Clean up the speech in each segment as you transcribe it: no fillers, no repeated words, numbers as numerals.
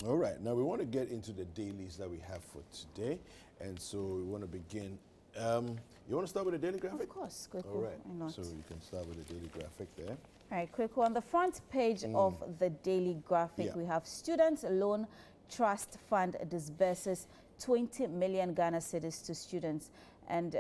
All right, now we want to get into the dailies that we have for today. And so we want to begin. You want to start with the daily graphic? Of course, Kweku. All right, Why not? so you can start with the daily graphic there. All right, Kweku, on the front page of the daily graphic, we have Student Loan Trust Fund disburses 20 million Ghana cedis to students, and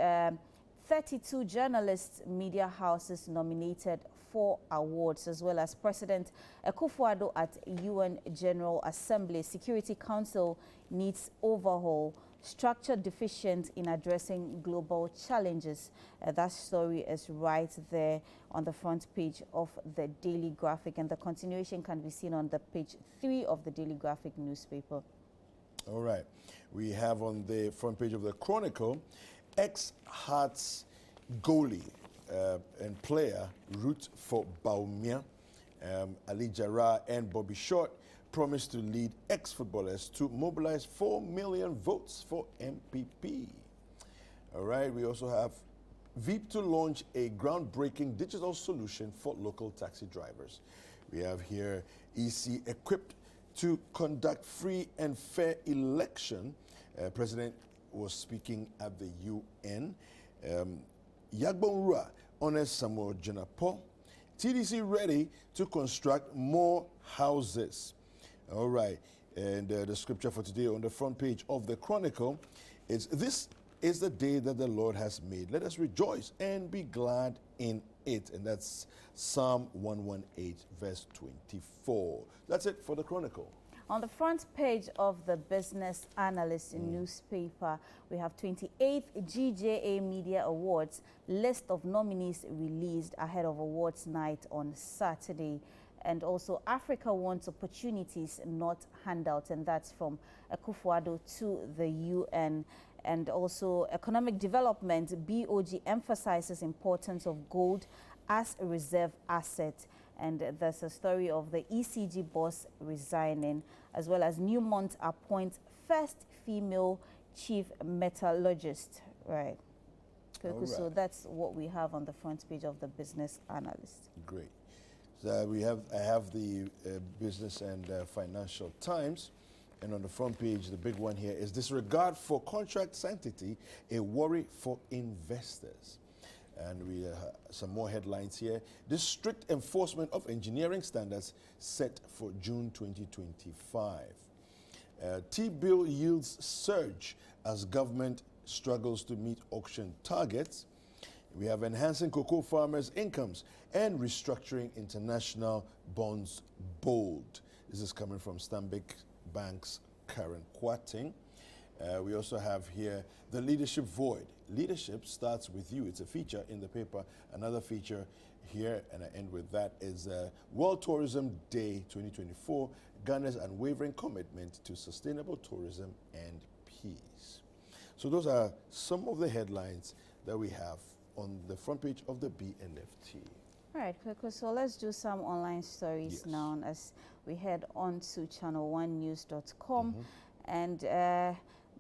32 journalists, media houses nominated for awards, as well as President Akufo-Addo at UN General Assembly. Security Council needs overhaul, structure deficient in addressing global challenges. That story is right there on the front page of the daily graphic, and the continuation can be seen on the page 3 of the daily graphic newspaper. All right, we have on the front page of the Chronicle, ex-Hearts goalie and player root for Baumia. Ali Jarrah and Bobby Short promised to lead ex-footballers to mobilize 4 million votes for MPP. All right, we also have Veep to launch a groundbreaking digital solution for local taxi drivers. We have here EC equipped to conduct free and fair election. President was speaking at the UN. Yagbonrua honors Samuel Jinapo. TDC ready to construct more houses. All right, and the scripture for today on the front page of the Chronicle is, "This is the day that the Lord has made. Let us rejoice and be glad in it." And that's Psalm 118, verse 24. That's it for the Chronicle. On the front page of the Business Analyst newspaper, we have 28th GJA Media Awards, list of nominees released ahead of awards night on Saturday. And also, Africa wants opportunities, not handouts, and that's from Akufo-Addo to the UN. And also, economic development, BOG emphasizes importance of gold as a reserve asset. And there's a story of the ECG boss resigning, as well as Newmont appoints first female chief metallurgist. Right. Okay, so that's what we have on the front page of the Business Analyst. Great. So I have the Business and Financial Times, and on the front page, the big one here is disregard for contract sanctity, a worry for investors. And we have some more headlines here. This strict enforcement of engineering standards set for June 2025. T-bill yields surge as government struggles to meet auction targets. We have enhancing cocoa farmers' incomes and restructuring international bonds bold. This is coming from Stanbic Bank's Karen Kwating. We also have here the leadership void. Leadership starts with you. It's a feature in the paper. Another feature here, and I end with that, is World Tourism Day 2024, Ghana's unwavering commitment to sustainable tourism and peace. So those are some of the headlines that we have on the front page of the BNFT. All right, so let's do some online stories now as we head on to ChannelOneNews.com. And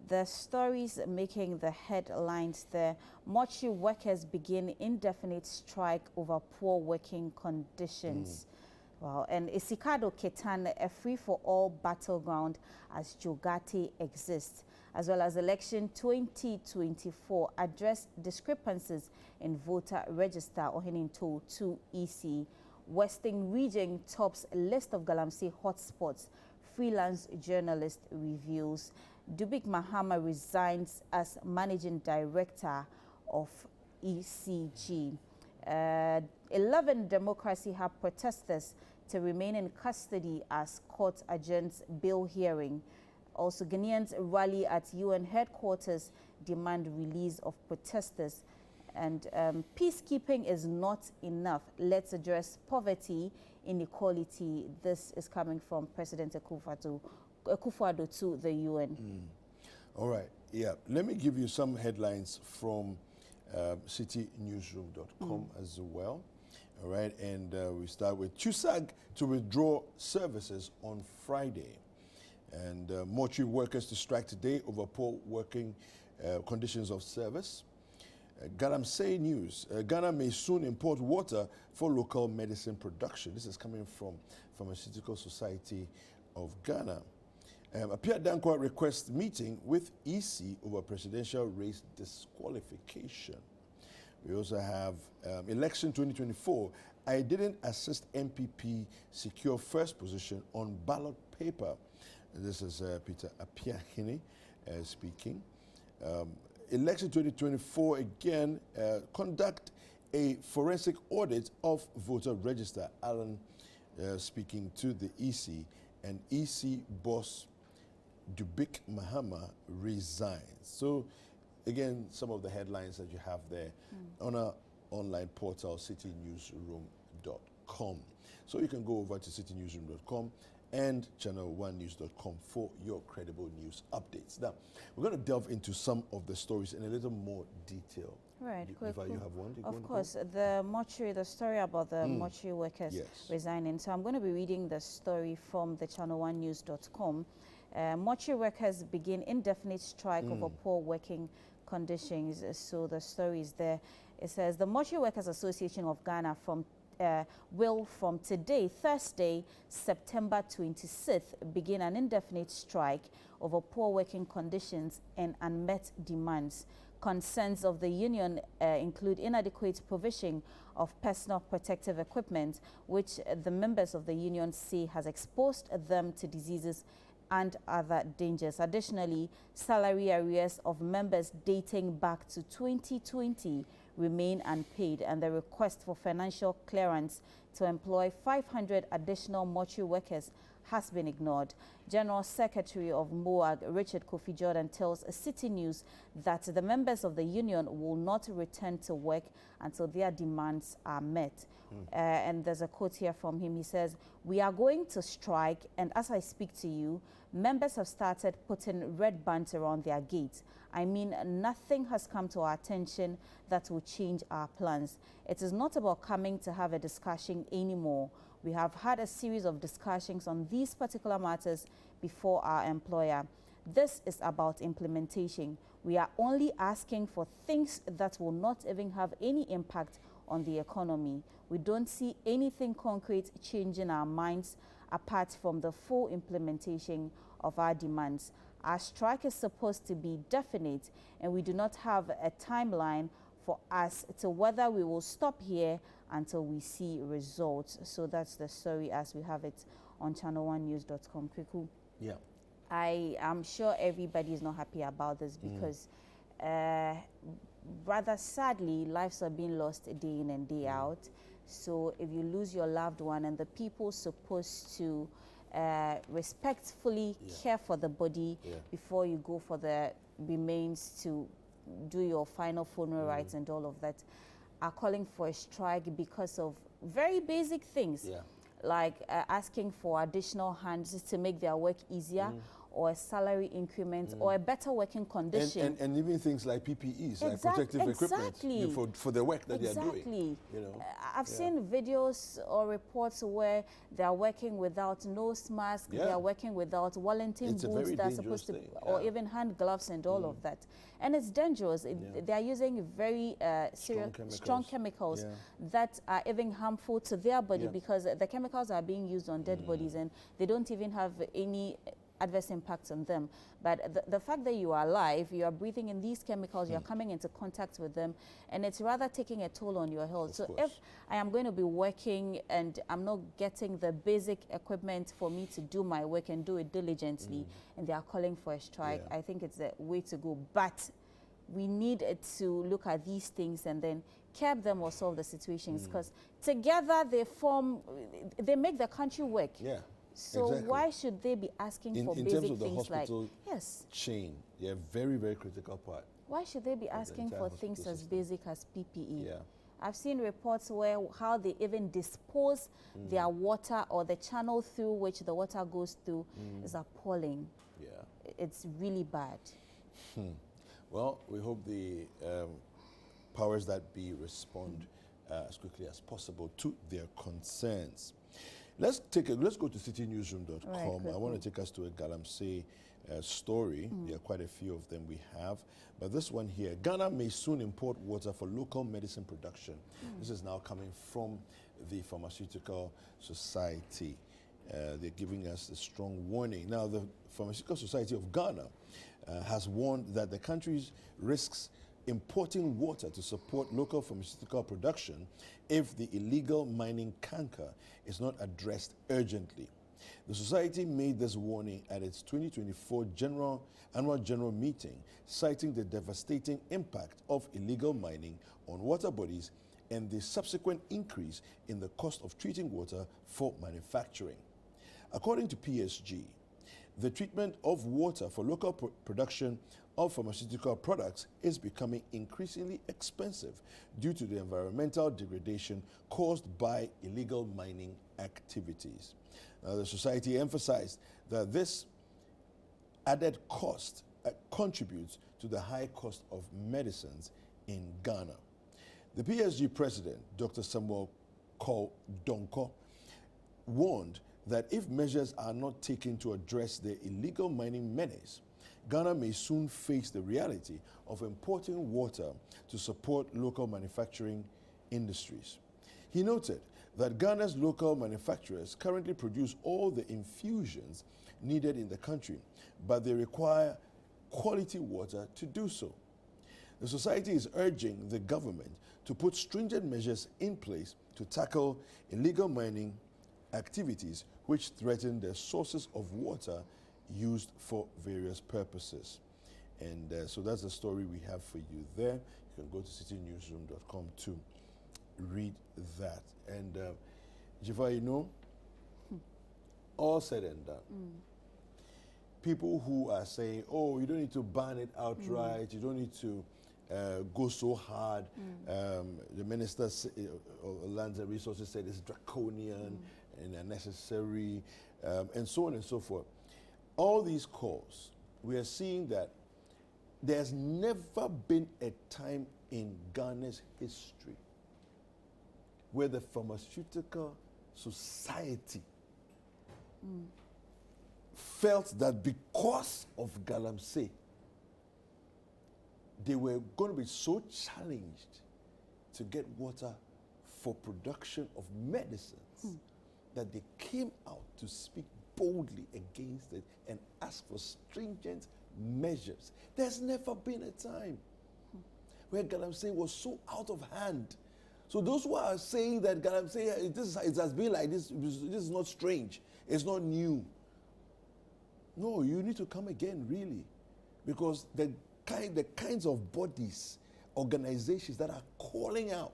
the stories making the headlines there. Mortuary workers begin indefinite strike over poor working conditions. Wow. And Isikado Ketan, a free-for-all battleground as Jogate exists, as well as election 2024, address discrepancies in voter register or Heninto 2 EC. Western region tops list of Galamsey hotspots. Freelance journalist reveals. Dubik Mahama resigns as managing director of ECG. 11 Democracy Hub protesters to remain in custody as court adjourns bail hearing. Also, Ghanaians rally at UN headquarters, demand release of protesters. And peacekeeping is not enough. Let's address poverty, inequality. This is coming from President Akufo-Addo to the UN. All right, yeah. Let me give you some headlines from citynewsroom.com as well. All right, and we start with CHUSAG to withdraw services on Friday. And mortuary workers to strike today over poor working conditions of service. Galamsey news. Ghana may soon import water for local medicine production. This is coming from Pharmaceutical Society of Ghana. Apia Dankwa requests meeting with EC over presidential race disqualification. We also have election 2024. I didn't assist MPP secure first position on ballot paper. This is Peter Apiahene speaking. Election 2024 again, conduct a forensic audit of voter register. Alan speaking to the EC, and EC boss Dubik Mahama resigns. So again, some of the headlines that you have there on our online portal, citynewsroom.com. So you can go over to citynewsroom.com and channelone.news.com for your credible news updates. Now, we're going to delve into some of the stories in a little more detail. Right. You have one? Of course, the story about the mortuary workers resigning. So I'm going to be reading the story from the channelone.news.com. Mortuary workers begin indefinite strike over poor working conditions. So the story is there. It says the Mortuary Workers Association of Ghana will from today, Thursday, September 26th, begin an indefinite strike over poor working conditions and unmet demands. Concerns of the union include inadequate provision of personal protective equipment, which the members of the union say has exposed them to diseases and other dangers. Additionally, salary arrears of members dating back to 2020 remain unpaid, and the request for financial clearance to employ 500 additional mortuary workers has been ignored. General Secretary of MOAG, Richard Kofi Jordan, tells City News that the members of the union will not return to work until their demands are met. And there's a quote here from him. He says, "We are going to strike, and as I speak to you, members have started putting red bands around their gates. I mean, nothing has come to our attention that will change our plans. It is not about coming to have a discussion anymore. We have had a series of discussions on these particular matters before our employer. This is about implementation. We are only asking for things that will not even have any impact on the economy. We don't see anything concrete changing our minds apart from the full implementation of our demands. Our strike is supposed to be definite, and we do not have a timeline for us to whether we will stop here until we see results." So that's the story as we have it on channelone.news.com. Kweku. Yeah. I am sure everybody is not happy about this because rather sadly, lives are being lost day in and day out. So if you lose your loved one and the people supposed to respectfully care for the body before you go for the remains to do your final funeral rites and all of that, are calling for a strike because of very basic things, like asking for additional hands to make their work easier, or a salary increment, or a better working condition. And even things like PPEs, like protective equipment for the work that they are doing. You know? I've seen videos or reports where they are working without nose mask, they are working without Wellington boots that are supposed to, or even hand gloves and all of that. And it's dangerous. They are using very strong chemicals that are even harmful to their body because the chemicals are being used on dead bodies and they don't even have any adverse impacts on them. But the fact that you are alive, you are breathing in these chemicals, you are coming into contact with them, and it's rather taking a toll on your health. So if I am going to be working and I'm not getting the basic equipment for me to do my work and do it diligently, and they are calling for a strike, I think it's the way to go. But we need to look at these things and then curb them or solve the situations, because together they make the country work. So why should they be asking for basic things like... In terms of the hospital chain, they're a very, very critical part. Why should they be asking for things as basic as PPE? I've seen reports where how they even dispose their water or the channel through which the water goes through is appalling. It's really bad. Well, we hope the powers that be respond as quickly as possible to their concerns. Let's go to citynewsroom.com. I want to take us to a Galamsey story. There are quite a few of them we have. But this one here, Ghana may soon import water for local medicine production. This is now coming from the Pharmaceutical Society. They're giving us a strong warning. Now, the Pharmaceutical Society of Ghana has warned that the country risks importing water to support local pharmaceutical production if the illegal mining canker is not addressed urgently. The society made this warning at its 2024 annual general meeting, citing the devastating impact of illegal mining on water bodies and the subsequent increase in the cost of treating water for manufacturing. According to PSG, the treatment of water for local production of pharmaceutical products is becoming increasingly expensive due to the environmental degradation caused by illegal mining activities. Now, the society emphasized that this added cost contributes to the high cost of medicines in Ghana. The PSG president, Dr. Samuel Donko, warned that if measures are not taken to address the illegal mining menace, Ghana may soon face the reality of importing water to support local manufacturing industries. He noted that Ghana's local manufacturers currently produce all the infusions needed in the country, but they require quality water to do so. The society is urging the government to put stringent measures in place to tackle illegal mining activities which threaten the sources of water used for various purposes. And so that's the story we have for you there. You can go to citynewsroom.com to read that. And Jiva, you know, all said and done, people who are saying, oh, you don't need to ban it outright, you don't need to go so hard. The Minister of Lands and Resources said it's draconian and unnecessary, and so on and so forth. All these calls, we are seeing that there's never been a time in Ghana's history where the Pharmaceutical Society felt that because of Galamsey, they were going to be so challenged to get water for production of medicines that they came out to speak boldly against it and ask for stringent measures. There's never been a time where Galamsey was so out of hand. So those who are saying that Galamsey, it has been like this, this is not strange, it's not new. No, you need to come again, really, because the kinds of bodies, organizations that are calling out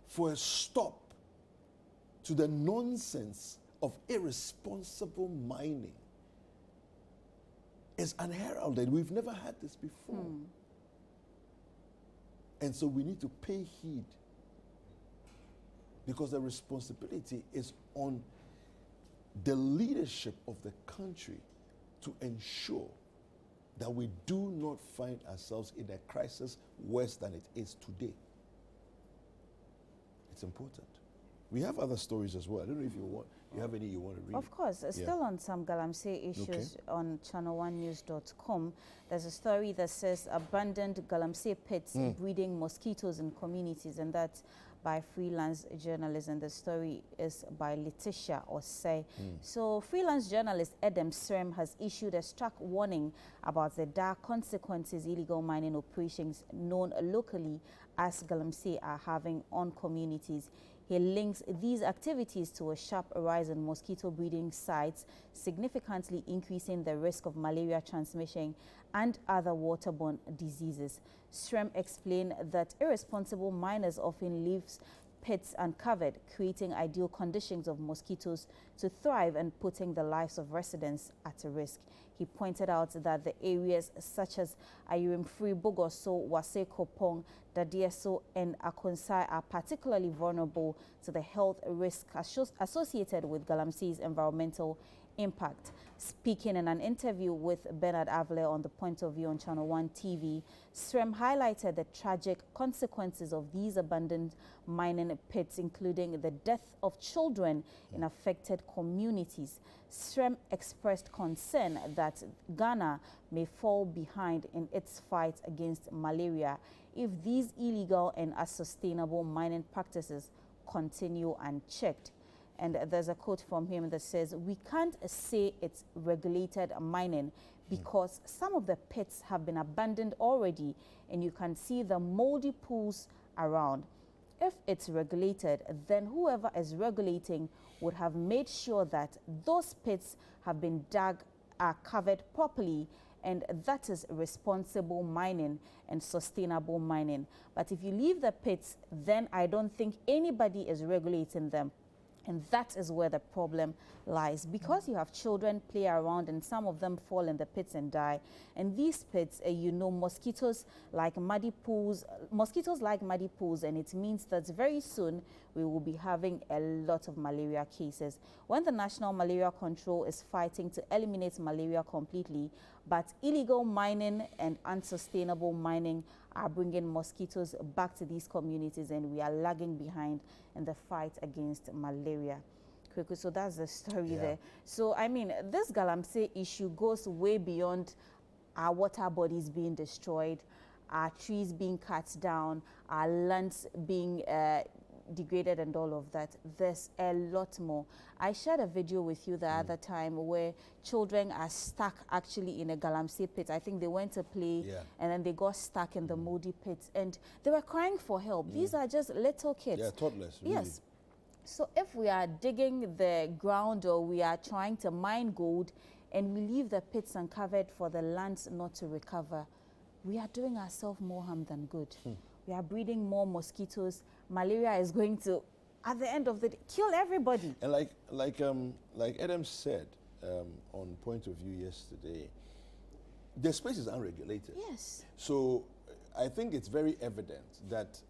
for a stop to the nonsense of irresponsible mining is unheralded. We've never had this before. And so we need to pay heed, because the responsibility is on the leadership of the country to ensure that we do not find ourselves in a crisis worse than it is today. It's important. We have other stories as well. I don't know if you have any you want to read. Of course. Still on some Galamsey issues on ChannelOneNews.com, there's a story that says abandoned Galamsey pits breeding mosquitoes in communities, and that's by freelance journalist, and the story is by Letitia Osei. So freelance journalist Edem Srem has issued a stark warning about the dire consequences illegal mining operations known locally as Galamsey are having on communities. He links these activities to a sharp rise in mosquito breeding sites, significantly increasing the risk of malaria transmission and other waterborne diseases. Srem explained that irresponsible miners often leave pits uncovered, creating ideal conditions of mosquitoes to thrive and putting the lives of residents at risk. He pointed out that the areas such as Ayurim-Free, Bogoso, Wase Kopong, Dadieso, and Akonsai are particularly vulnerable to the health risks associated with Galamsey's environmental impact. Speaking in an interview with Bernard Avle on The Point of View on Channel One TV, Srem highlighted the tragic consequences of these abandoned mining pits, including the death of children in affected communities. Srem expressed concern that Ghana may fall behind in its fight against malaria if these illegal and unsustainable mining practices continue unchecked. And there's a quote from him that says, "We can't say it's regulated mining because some of the pits have been abandoned already, and you can see the moldy pools around. If it's regulated, then whoever is regulating would have made sure that those pits have been dug, are covered properly, and that is responsible mining and sustainable mining. But if you leave the pits, then I don't think anybody is regulating them." And that is where the problem lies. Because you have children play around and some of them fall in the pits and die. And these pits, mosquitoes like muddy pools, and it means that very soon we will be having a lot of malaria cases. When the National Malaria Control is fighting to eliminate malaria completely, but illegal mining and unsustainable mining are bringing mosquitoes back to these communities, and we are lagging behind in the fight against malaria. So that's the story there. So, I mean, this Galamsey issue goes way beyond our water bodies being destroyed, our trees being cut down, our lands being degraded and all of that. There's a lot more. I shared a video with you the other time where children are stuck actually in a Galamsey pit. I think they went to play and then they got stuck in the moldy pit and they were crying for help. These are just little kids. Yeah, toddlers. Really. Yes. So if we are digging the ground or we are trying to mine gold and we leave the pits uncovered for the lands not to recover, we are doing ourselves more harm than good. We are breeding more mosquitoes. Malaria is going to, at the end of the day, kill everybody. And like Adam said on Point of View yesterday, the space is unregulated. Yes. So I think it's very evident that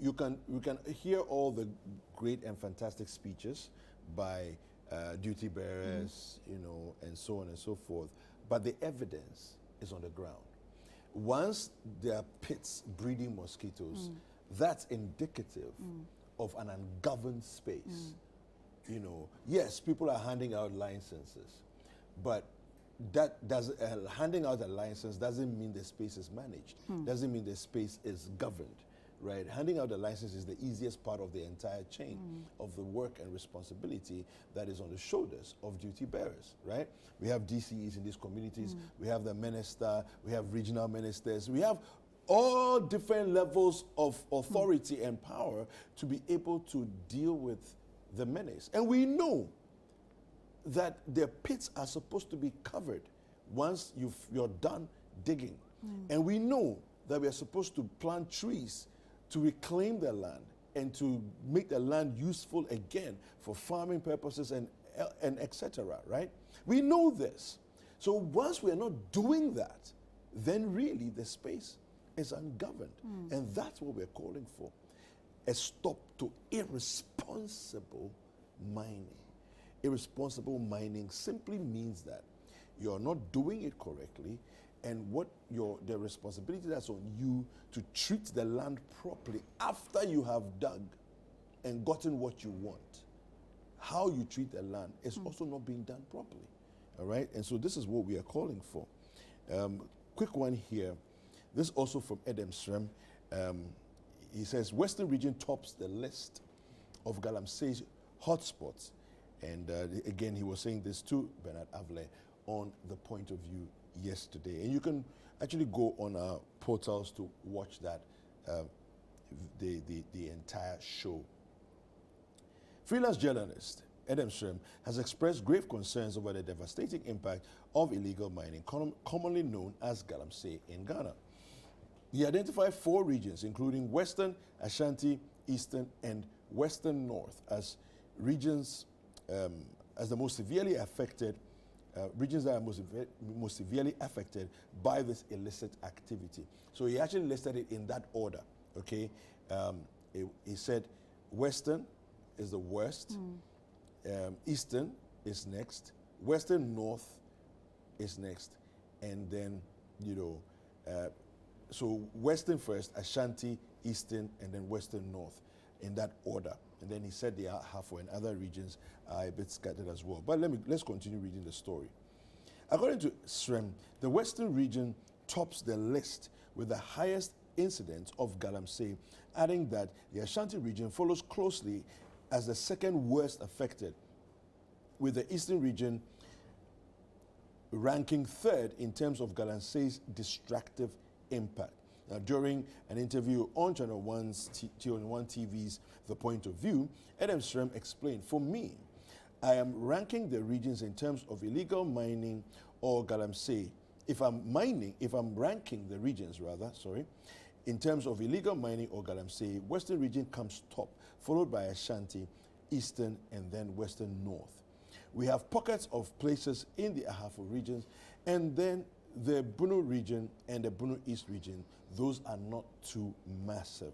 we can hear all the great and fantastic speeches by duty bearers, and so on and so forth, but the evidence is on the ground. Once there are pits breeding mosquitoes, that's indicative of an ungoverned space. Yes, people are handing out licenses, but that does handing out a license doesn't mean the space is managed. Doesn't mean the space is governed, right? Handing out a license is the easiest part of the entire chain of the work and responsibility that is on the shoulders of duty bearers, right? We have DCEs in these communities. We have the minister. We have regional ministers. We have all different levels of authority and power to be able to deal with the menace. And we know that the pits are supposed to be covered once you're done digging. And we know that we are supposed to plant trees to reclaim the land and to make the land useful again for farming purposes and etc., right? We know this. So once we are not doing that, then really the space is ungoverned. And that's what we're calling for. A stop to irresponsible mining. Irresponsible mining simply means that you're not doing it correctly, and the responsibility that's on you to treat the land properly after you have dug and gotten what you want. How you treat the land is also not being done properly. All right? And so this is what we are calling for. Quick one here. This also from Edem Srem. He says, Western region tops the list of Galamsey hotspots. And again, he was saying this to Bernard Avle on the Point of View yesterday. And you can actually go on our portals to watch that, the entire show. Freelance journalist Edem Srem has expressed grave concerns over the devastating impact of illegal mining, commonly known as Galamsey in Ghana. He identified 4 regions, including Western, Ashanti, Eastern, and Western North, as regions as the most severely affected, regions that are most severely affected by this illicit activity. So he actually listed it in that order, okay? He said Western is the worst, Eastern is next, Western North is next, and then, so Western first, Ashanti, Eastern, and then Western North, in that order. And then he said they are halfway, and other regions are a bit scattered as well. But let's continue reading the story. According to Srem, the Western region tops the list with the highest incidence of Galamsey, adding that the Ashanti region follows closely as the second worst affected, with the eastern region ranking third in terms of Galamsey's destructive impact. Now, during an interview on ChannelOne's ChannelOne TV's The Point of View, Adam Srem explained, "For me, I am ranking the regions in terms of illegal mining or Galamsey. If I'm ranking the regions in terms of illegal mining or Galamsey, Western region comes top, followed by Ashanti, Eastern, and then Western North. We have pockets of places in the Ahafo regions, and then the Bunu region and the Bunu East region. Those are not too massive."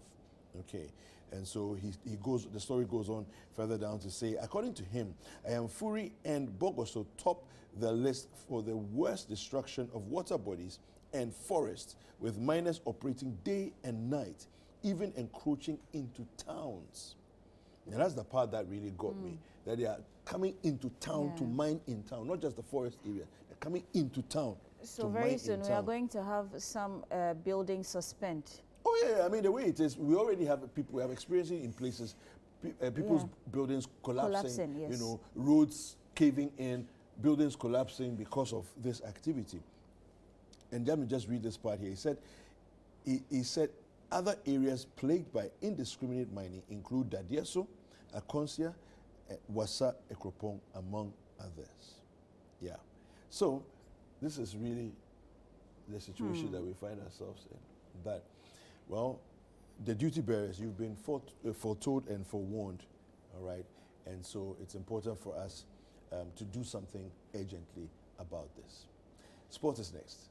Okay, and so the story goes on further down to say, according to him, Ayamfuri and Bogoso top the list for the worst destruction of water bodies and forests, with miners operating day and night, even encroaching into towns. And that's the part that really got me, that they are coming into town to mine in town, not just the forest area. They're coming into town. So very soon we are going to have some buildings suspend. Oh yeah, I mean the way it is, we already have people, we have experiencing in places, people's buildings collapsing, yes. you know, roads caving in, buildings collapsing because of this activity. And let me just read this part here. He said other areas plagued by indiscriminate mining include Dadieso, Akonsia, Wasa, Ekropong, among others. Yeah. So this is really the situation that we find ourselves in. That, well, the duty bearers, you've been foretold and forewarned, all right? And so it's important for us to do something urgently about this. Sport is next.